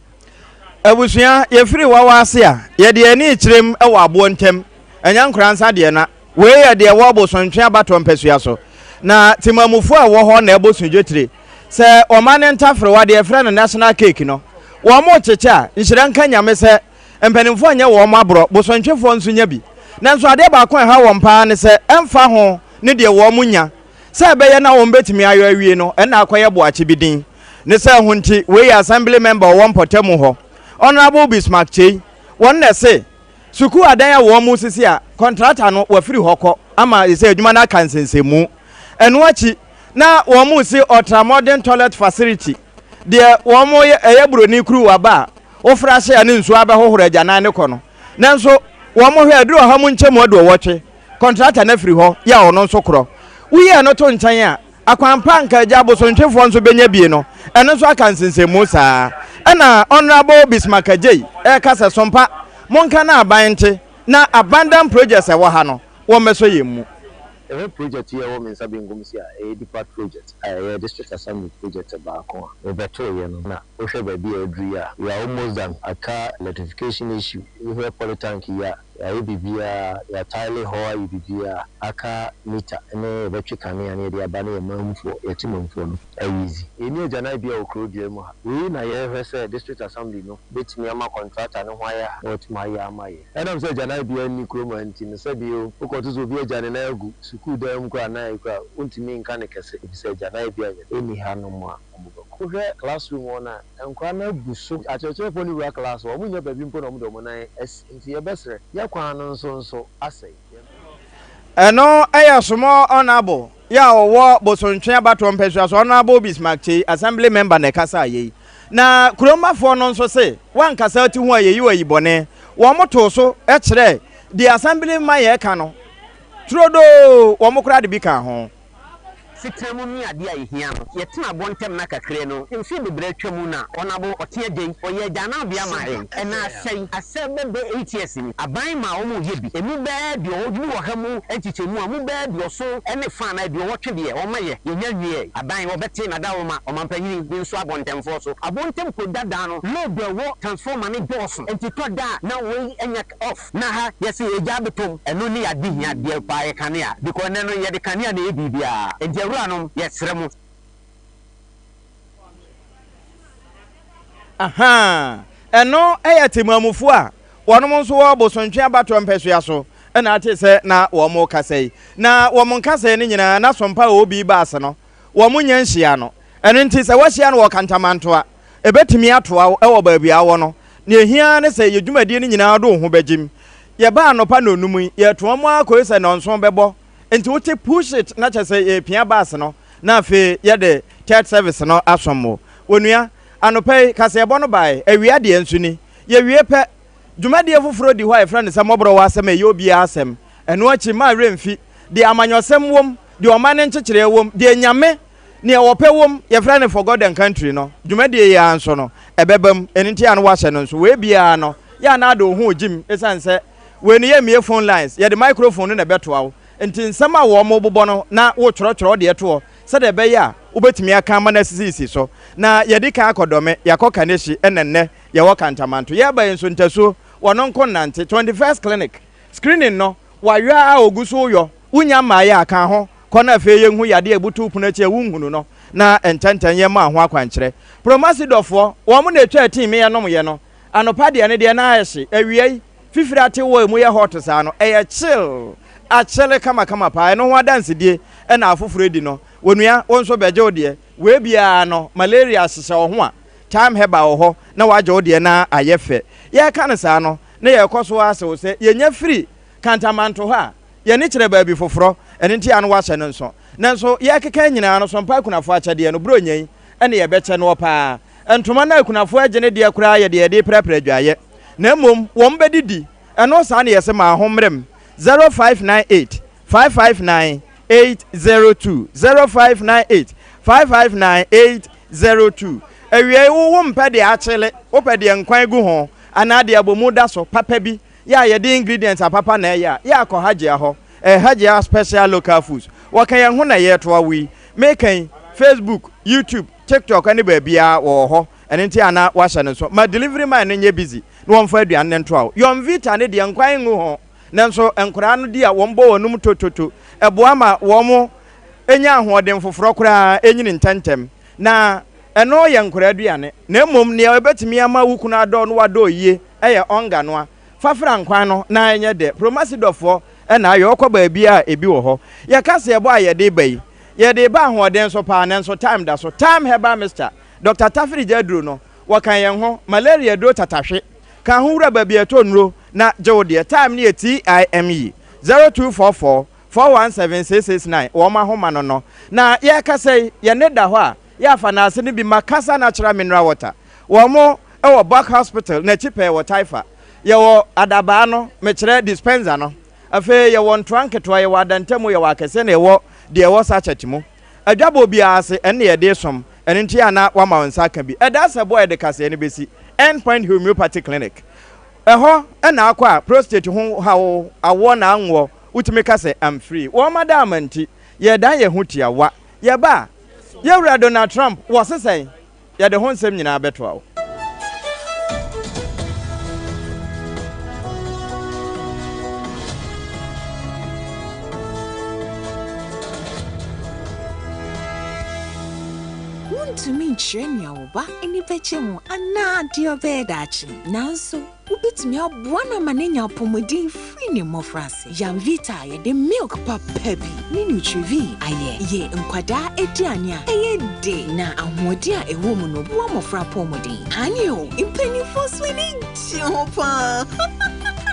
abusua ye firi wawasi a ye de ani ikirem e wa abo ntem enya nkransa de na we ye de wo bosontwe abato mpesua so na timamufu a wo ho na ebosundwetire se omane ntafre wa de efra na national cake no wo mo cheche a nhire nka nyame se empanimfo anya wo mo abro bosontwefo nso nya bi nanso ade ba kon ha wo mpa ne se emfa ho ne de wo mo nya se be ye na wo mbetimi ayo awie no na akoye boache bidin ne se ho nti we assembly member wo mpotemu ho honorable Bismarck Chei won na se suku adan ya wo mu sisi a contractor no wa firi hokọ ama ise adwuma na kansensemu eno achi na wo mu si ultra modern toilet facility de wo mu eye broni kru wa ba wo fra hye ane nsu aba hohoro agya ne kọ no nanso wo mu hwe aduro ha mu nchemu ado wotwe contractor na firi ho ya ono nso kro wiye no to nchan a akwampa nka agya bosontwefo nso benya bie no eno nso akansensemu saa ana honorable Bismarck Chei kasa Sompa monka na abante na abandon projects e wo ha no wo meso yemu every project here wo mensa bengum si a depart project a district assembly project ba ko o beto ye no na o hwe ba bi adri a we are almost done aka electrification issue we have polytank ya ya bibia ya tile ho ya bibia aka meter ene betwe kane ya de aba na manfo yetimamfo no easy eni agana bia okrodie mu ha we na ye hwe say district assembly no betimi ama contractor no hwa ya otima ya amaye enam say agana bia ni kroma anti no say bi o kotozo bi agane na agu suku dam kwa na ikwa untimi nka ne kese bi say agana bia eni ha no mu a kuhwe classroom ona enkwa na buso achechefo ni wa class wo munya babi mpo na mu do mo nan nti ye besre ya kwa no nso asai eno eya somo honorable ya owo bosontwe abato mpesua so honorable Bismarck Chei assembly member na kasa ye na kuromafo no nso se wan kasa ti hu ayeyi wa yibone wo moto so e kire the assembly man ye ka no trodo wo mokra de bi ka ho asetremu mi ade a yehia no yetena bontem na kakre no mfi bebre twemu na onabo ote agyen oye jana bia mahen ena asebe be 8 years ni aban ma omo yebi emu be de odu wo hamu enchichemu amu be de oso ene fa na de wo twede e omaye yenya wie aban wo bete na da wo ma omampanyini bi nso abontemfo so abontem ko dada no load wo transformer ni doso enti to da na we enya off na ha yesi eja betom eno ni ade hia de pa ye kanea because neno ye de kanea na ebibia enti awura no yesremu aha eno eyetimamufu a wonom nso wo bosontwe abato mpesua so na ate se na wo mo kasai na wo mo kasai ni nyina na sompa obi baase no wo mo nyanhia no eno nti se wo hia no wo kantamanto a ebetimi atoa e wo baabi awo no na ehia ne se yedwumadie ni nyina do ho bajim ye ba no pa no num ye to mo akoise no nso bebo enti wo te push it na chese ye pia baase no na afi ye de third service no asommo onua anopai kasebo no bai awia de ensu ni ye wie pe dwumadie foforo di hɔ a friend sɛ mɔbro wa asɛm ye obi asɛm ɛno akyi ma remfi de amanyɔsɛm wom de ɔmane nkyekere wom de nyame ne wɔpɛ wom ye friend for God and country no dwumadie ye anso no ɛbɛbam ɛnti ano wa hyɛ no nso we bia no ya na ado ho ogim esan sɛ we ne ye mie phone lines ye de microphone no na bɛtoa wo enti nsɛm a wo mo bobɔ no na wo twerɛtwerɛ de ɛtoɔ sɛ de bɛyɛ a ubetimi aka ma na sisi so na ye de ka akodome yakoka neshi enenne ye wo kantamanto ye ba enso ntaso wono nko nante 21st clinic screening no wahwa a oguso yo unya ma ya aka ho kona fe ye hu yade ebutu puna che wunhunu no na entantan ye ma ho akwankyere promasidofo wo mo na etwa team ye nom ye no anopa de ne de na ahye awiei fifiri ate wo mu ye hot sa no eye chill a chele kama pa no ho dance die na afoforo di no wonua wonso beje ode we bia no malaria asese wo ho a time heba wo ho na waje ode na ayefe ye ka ne sa no na ye koso ase wo se ye nya free kantamanto ha ye ne kire ba bi foforo ene nti anu wahye ne nso nanso ye keka nyina no so mpa kunafo akyade no bro nyen ene ye beche no pa entoma na kunafo agene de akura ye de prepare dwaye na mom wo mbedidi eno sa na ye se ma homrem 0598 559 802 0598 559 802 ewie wo mpede achele opede nkwan gu ho anade abomu da so papa bi ya ye de ingredients apapa na ya akọ haje ho haje special local foods wakan ye ho na ye to awi mekan Facebook YouTube TikTok ani ba bia wo ho enti ana wa hye ne so ma delivery man nye busy no won fa aduan ne nto awo yon vita ne de nkwan gu ho nanso enkora no di a won bo wonum tototo eboa ma wo mo enya ahoden foforo kora enyini ntentem na eno ye nkora aduane na emom ne ebetimi ama wukuna ado no wado yie eye onga no a fafra nkwan no na enye de promasidofo na ayo okoba bia ebi wo ho ye kase ebo aye de bai ye de ba ahoden so pa na nso time da so time heba Mr. Dr. Tafiri Jadro no wakan ye ho malaria do tatahwe kan ho wura ba bia to nro na jewode time ne TIME 0244 417 wo ma homa no na ye kase ye ne da ho a ya fa na ase ne bi makasa natural mineral water wo mo e wo Back Hospital na chipe wo Taifa ye wo adaba no me kire dispenser no afa ye wo ntranketo ye wo adantemu ye wo akese na wo de wo sachetimo adwabo bia ase ene ye de som ene nti ana wa ma wonsa ka bi eda se boy de kase ne besi Endpoint Homeopathy Clinic eho na akwa prostate ho hawo awo na anwo utimi kase am free wo madam anti ye dan ye hutia wa ye ba ye wura Donald Trump wo sesen ye de ho nsem nyina beto awo to me chenya oba eni peche mu ana dio bedachi nanso ubitimi abwana manenya pomodin free ne mofrase Yamvita ye de milk papa bi ni nutrivi aye ye nkwada ediane a eye de na ahodi a ewo mu no bo mofra pomodin anyo impeni for swini chopa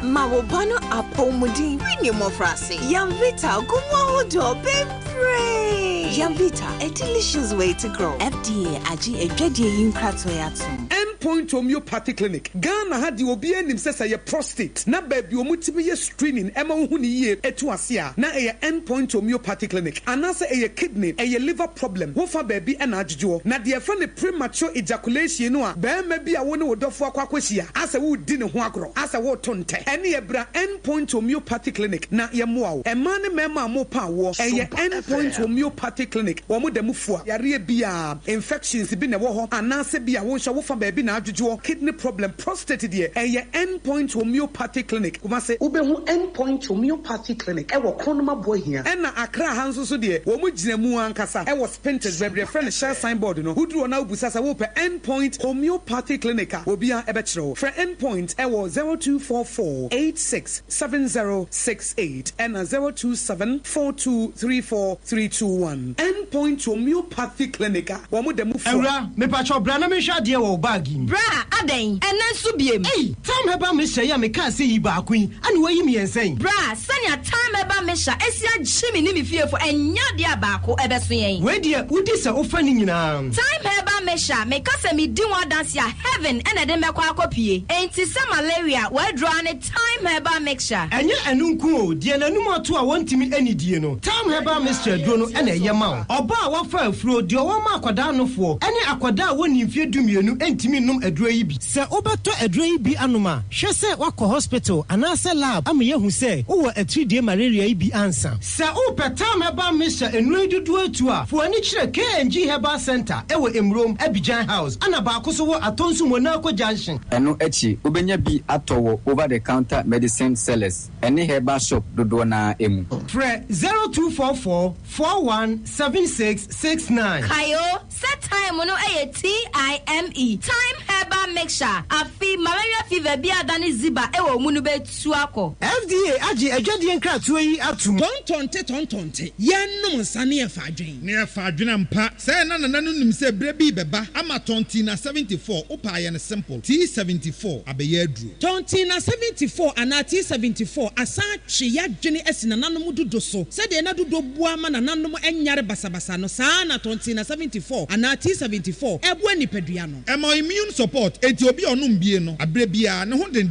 mawobano apomodin free ne mofrase Yamvita gumo hodo bempre Yamvita, a delicious way to grow. FDA, Aji, a Jedi Yunkratoyatum. Endpoint Homeopathy Clinic. Ghana had the obianim says a prostate. Na baby omutibi screening Emma Huni ye etuasia. Na a Endpoint Homeopathy Clinic. Anasa a kidney, a liver problem. Wofa baby and ajjo. Na dear friend premature ejaculation no be maybe a one would offer kwakweshia. As a wood dinner huagro. As a wood tonte. Any ebra Endpoint Homeopathy Clinic. Na yamuao. A man mema mo power. A Endpoint Homeopathy Clinic. Wamu de mufua. Yari bia infections been a woho. Anasa bia wosha wofa baby na ajjo. Kidney problem, prostate dear. A Endpoint Homeopathy Clinic. Kumase ubehu Endpoint Homeopathy Clinic. Ewo konoma boy here. Ena Accra hanso so dear. Womu jinemu ankasa. Ewo spenters baby friend share signboard no. Who na ubusasa wo pe Endpoint Homeopathy Clinic. Obia ebetro. For Endpoint ewo 0244867068 and 0274234321. Endpoint Homeopathy Clinic. Womu de mufu. Era me pacho bra na me hwa de wo bagi. Bra aden enen so biem. Hey, time heba me hye ya me ka se yi ba kwin. Ani wayi me ensen. Bra, sanya time heba me hya esia gyimi ni me fiefo enya de abako ebeso yen. We de udi se ofa ni nyina. Time heba me hya me ka se me di one dance ya heaven ene de mekwa akopie. Enti se malaria we draw ne time heba mixture. Enye enunku o de nanum ato a wontimi anidie no. Time heba mixture duro no ene ye ma. Oba a wafa afuro de o ma akwada nofo. Ene akwada woni mfie dumienu entimi num aduro yi bi. Se obeto aduro yi bi anoma. Hwe se wakọ hospital anase lab am yehu se wo atridie malaria yi bi ansa. Se o petam heba mixture enu dudu atu a fo ani kire KNG Herbal Center ewo Emrom Abidjan House ana ba akoso wo atonsu Monaco Junction. Eno echi obenya bi atowo over the counter medicine sellers. Any herbal shop dodo na emu. Fre 0244 417669. Kayo set time no TIME time herbal mixture afi malaria fever bi adani ziba ewo munu betu akọ. FDA agi adwade nkratoa yi atum. Tontonte yenum nsane efa adwen. Ne efa adwen mpa. Say na nanu nim se bre bi beba ama tonti na 74 opa ye ne simple. T74 abeye adru. Tonti na 74 ana T74 asa twe yadwene asina nanom dodo so. Se de na dodo bua ma na nanom enyare basabasa no saa na tonti na 74 ana T74 ebu anipadua no. Emo immune support enti obi onum bie no abre bia ne ho den.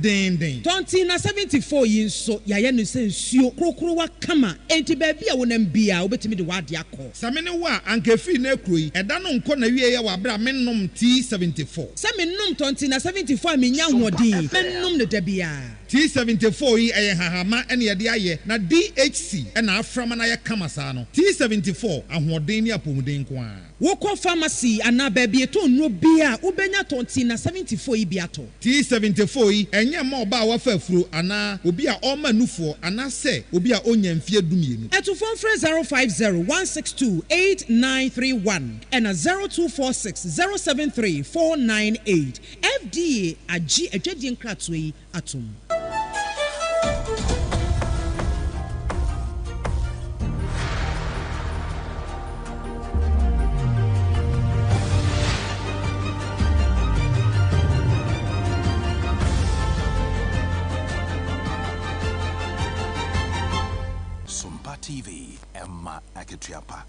Tonti na 74 yi nso yaye no se nsuo krokro wa kama enti ba bia wonam bia obetimi de wade akọ. Samene wa ankefi na ekroyi eda no nko na wie ye wa bra mennom T74. Se mennom tonti na 74 menya hodin mennom ne da bia. T74 yi eye hahama ene ye de aye na DHC ena aframa na ye kama saa no. T74 ahoden ni apomuden ko a. Woko pharmacy ana baby eto no bia ubenya tonti na 74 yi biato. T74 yi enye ma oba wa fa afuro ana obi a o ma nufo ana se obi a onya mfie dumienu. Eto phone 050-162-8931 and 0246-073-498. FDA agi adwadi nkratoa yi atom. TV Emma Akatuapa.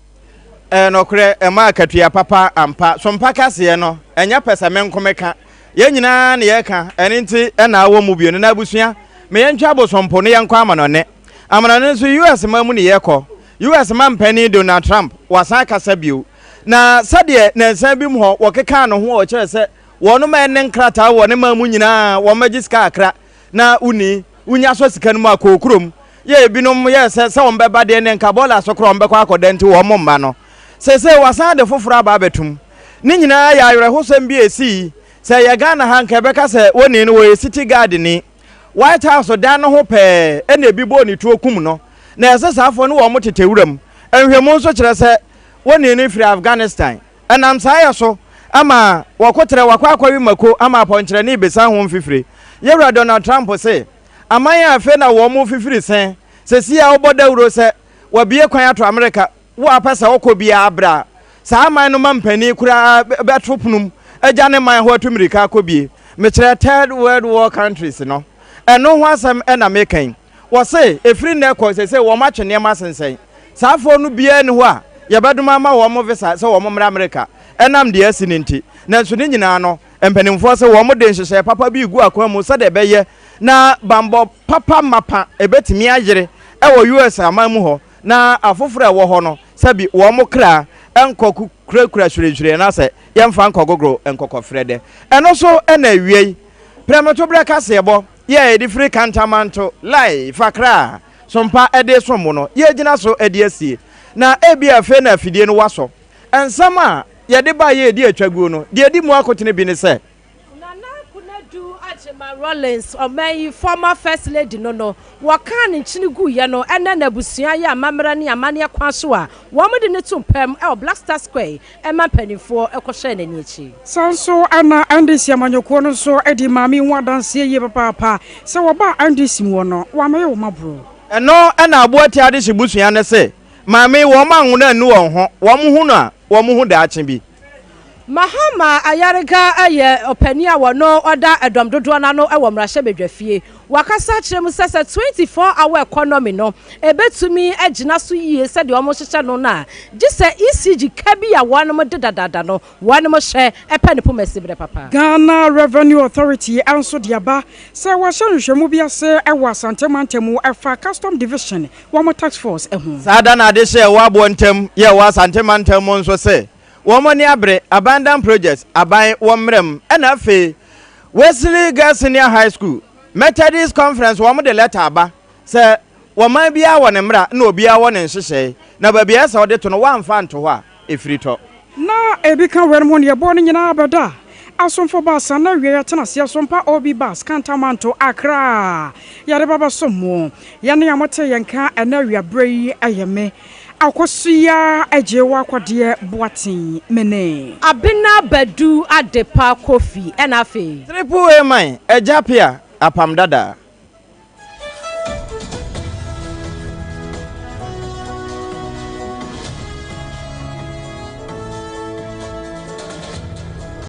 Nokre Emma Akatuapa papa ampa Sompa kase no enya pesa menkomeka ye nyina na ye ka enti na awo mu bio na abusua me ye ntwa bosompo ne ye nkwa amanone amanone so US mamu ne ye kọ US man pani Donald Trump wasa kasa bio na sade na nsan bi mu ho wokeka no ho o kire se wono ma enne nkrata wo ne mamu nyina wo magiska akra na uni unya so sika no ma kokurom ye binom ye se wo mbeba de ne nka bola so kro mbekwa akodenti wo momma no se wasa de foforo aba betum ni nyina ya ayre hosem bi esi se ye Ghana hanka beka se woni no wo city guard ni White House dan no ho pe ene bi bo ni tuo kum no na ese safo no wo motete wuram enhwemu so kire se woni ni free Afghanistan enam saye so ama wakotere wakwa mako ama ponkyere ni besa ho mfifire ye Donald Trump se amanya afe na wo mu fifiri sen se si a oboda wuro se wabie kwan ato America wo apesa okobia abra sa aman no mampani kura betropunum agya ne man ho atumrika akobie me kire third world war countries no eno ho asem na mekan wo se efiri na ko se wo ma twene ma sensen sa afo no bia ne ho a ye beduma ma wo mo visa se wo mo mra America enam de asininti na nso ne nyina no empenimfo se wo mo de nhyehyɛ papa bi gu akwan mu sɛ de bɛyɛ na bambɔ papa mapa ebetimi agere ɛwɔ US aman mu hɔ na afoforo ɛwɔ hɔ no sɛbi wo mo kra enkɔ kura hwirehwire na sɛ yɛmfa nkɔgogoro enkɔkɔfrɛ de ɛno so ɛna awie premeto breka sebo ye di free Kantamanto live fakra sompa ede somo no ye gina so ede asie na ebi afe na afidie no waso ensama ye de ba ye di atwaguo no de di mu akotene bi ne se Nana Kunadu Ajema Rollins omayi former first lady no waka ne nchini gu ye no ene na busua ye amamra ne amane kwa so a wo mo de ne tumpam e Black Star Square e ma panifo e ko hye n'ani echi sanso ana andisi amanyoko no so edi mami ho adanse ye papa se wo ba andisi wo no wa me wo mabro eno na aboati ade hibusua ne se mami wo ma hu na nu won ho wo mo hu no a wo mo hu da ache bi Mahama ayarega aye opani a wono oda edom dodo na no e wo mrahye bedwafie wakasa kire mu sese 24-hour economy no ebetumi agina so yie se de omo hyehye no na gise ECG kabi ya wonom dedadada no wonom hye epani po masibre papa Ghana Revenue Authority anso diaba se wo hye nhwemu bi ase e wo Kantamanto efa custom division wo mo tax force ehu sada na de hye wo abontem ye wo Kantamanto nso se Womani abre abandoned projects abai womrem ena fe Wesley Girls Senior High School Methodist Conference womo de letter aba se woman bia wone mra na obia wone nhyehyɛ na ba bia se ode to no wamfa nto ho a efrito na ebika wermo ne bo ne nyina abada asomfo basa na wiye tena sia sompa obi bas Kantamanto Accra yare baba somo yane amote yenka ena wiabrei ayeme akosuya ejewa kwade boatin mene abina badu adepa kofi enafe triple A man ejapia apam dada